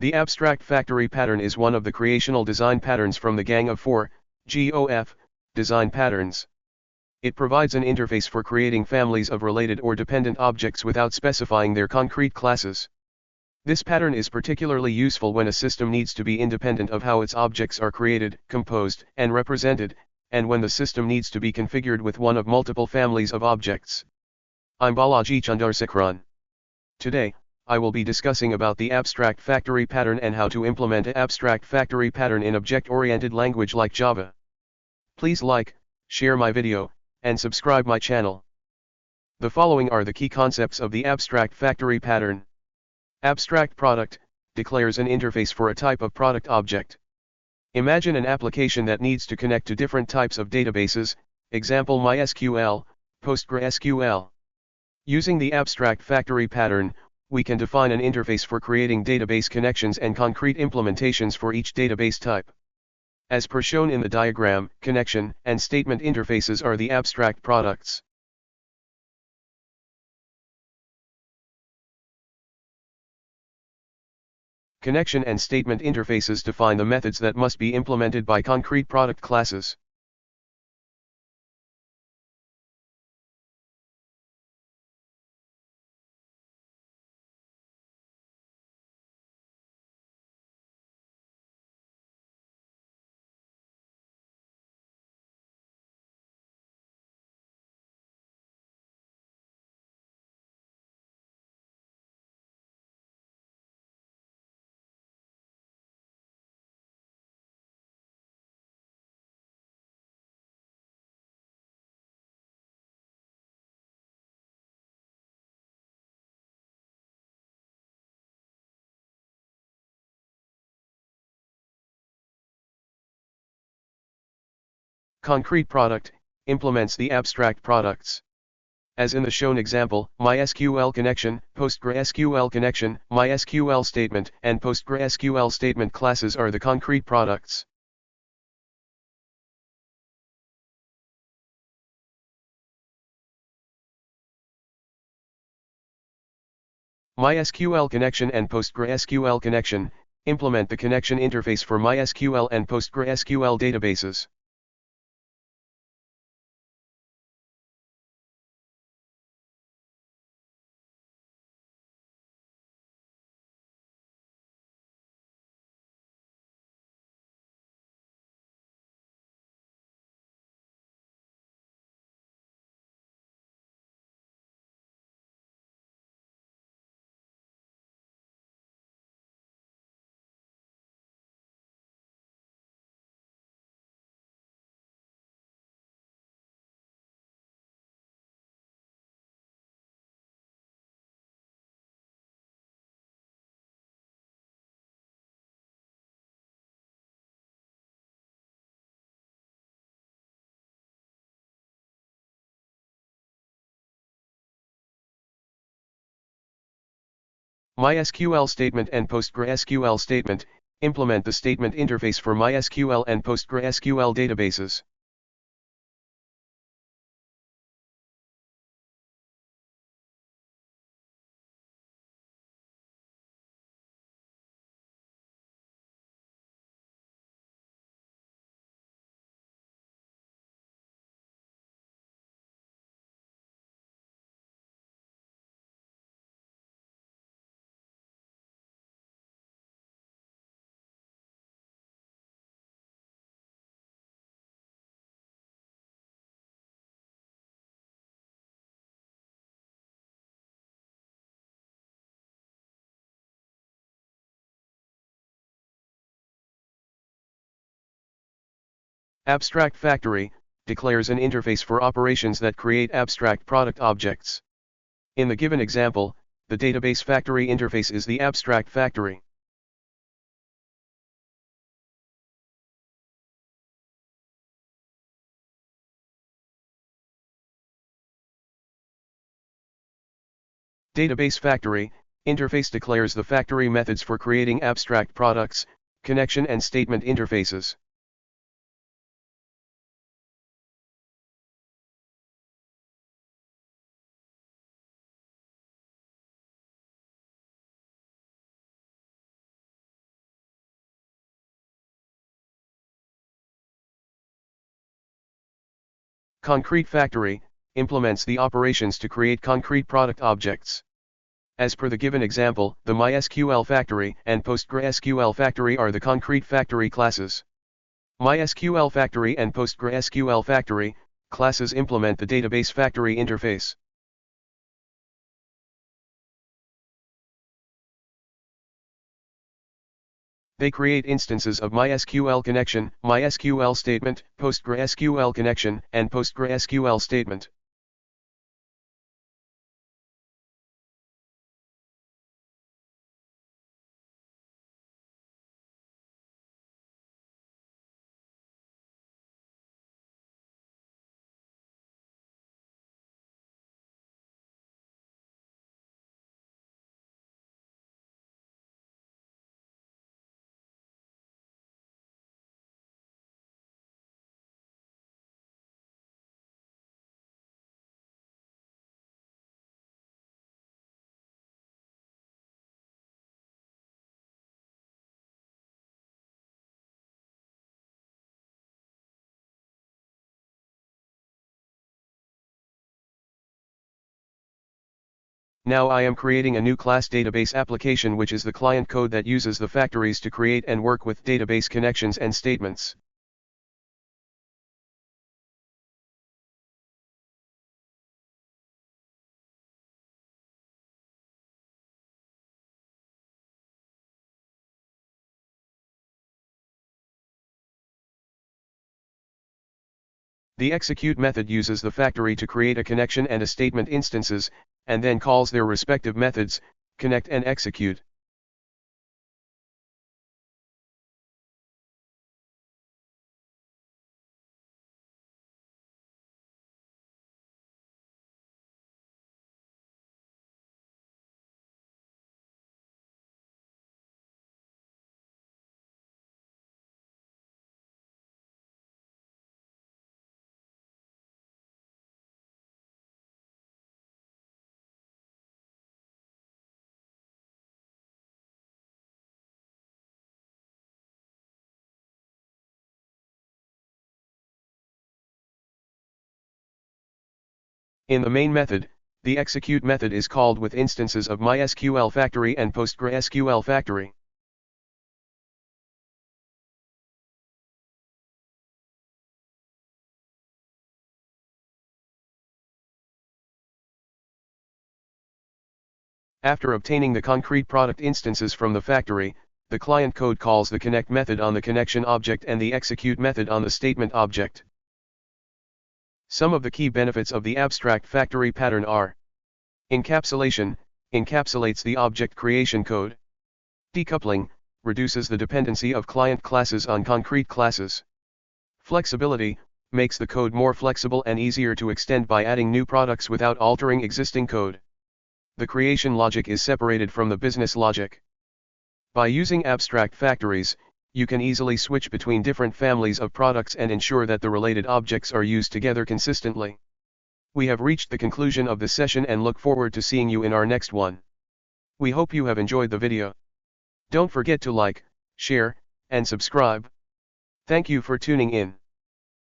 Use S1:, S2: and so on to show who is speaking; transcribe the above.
S1: The abstract factory pattern is one of the creational design patterns from the Gang of Four, GOF, design patterns. It provides an interface for creating families of related or dependent objects without specifying their concrete classes. This pattern is particularly useful when a system needs to be independent of how its objects are created, composed, and represented, and when the system needs to be configured with one of multiple families of objects. I'm Balaji Chandrasekharan. Today, I will be discussing about the abstract factory pattern and how to implement an abstract factory pattern in object-oriented language like Java. Please like, share my video, and subscribe my channel. The following are the key concepts of the abstract factory pattern. Abstract product declares an interface for a type of product object. Imagine an application that needs to connect to different types of databases, example MySQL, PostgreSQL. Using the abstract factory pattern, we can define an interface for creating database connections and concrete implementations for each database type. As per shown in the diagram, connection and statement interfaces are the abstract products. Connection and statement interfaces define the methods that must be implemented by concrete product classes. Concrete product implements the abstract products. As in the shown example, MySQL connection, PostgreSQL connection, MySQL statement, and PostgreSQL statement classes are the concrete products. MySQL connection and PostgreSQL connection implement the connection interface for MySQL and PostgreSQL databases. MySQL statement and PostgreSQL statement implement the statement interface for MySQL and PostgreSQL databases. Abstract factory declares an interface for operations that create abstract product objects. In the given example, the database factory interface is the abstract factory. Database factory interface declares the factory methods for creating abstract products, connection and statement interfaces. Concrete factory implements the operations to create concrete product objects. As per the given example, the MySQL factory and PostgreSQL factory are the concrete factory classes. MySQL factory and PostgreSQL factory classes implement the database factory interface. They create instances of MySQL connection, MySQL statement, PostgreSQL connection, and PostgreSQL statement. Now I am creating a new class database application, which is the client code that uses the factories to create and work with database connections and statements. The execute method uses the factory to create a connection and a statement instances, and then calls their respective methods, connect and execute. In the main method, the execute method is called with instances of MySQL factory and PostgreSQL factory. After obtaining the concrete product instances from the factory, the client code calls the connect method on the connection object and the execute method on the statement object. Some of the key benefits of the abstract factory pattern are: encapsulation, encapsulates the object creation code. Decoupling, reduces the dependency of client classes on concrete classes. Flexibility, makes the code more flexible and easier to extend by adding new products without altering existing code. The creation logic is separated from the business logic. By using abstract factories, you can easily switch between different families of products and ensure that the related objects are used together consistently. We have reached the conclusion of this session and look forward to seeing you in our next one. We hope you have enjoyed the video. Don't forget to like, share, and subscribe. Thank you for tuning in.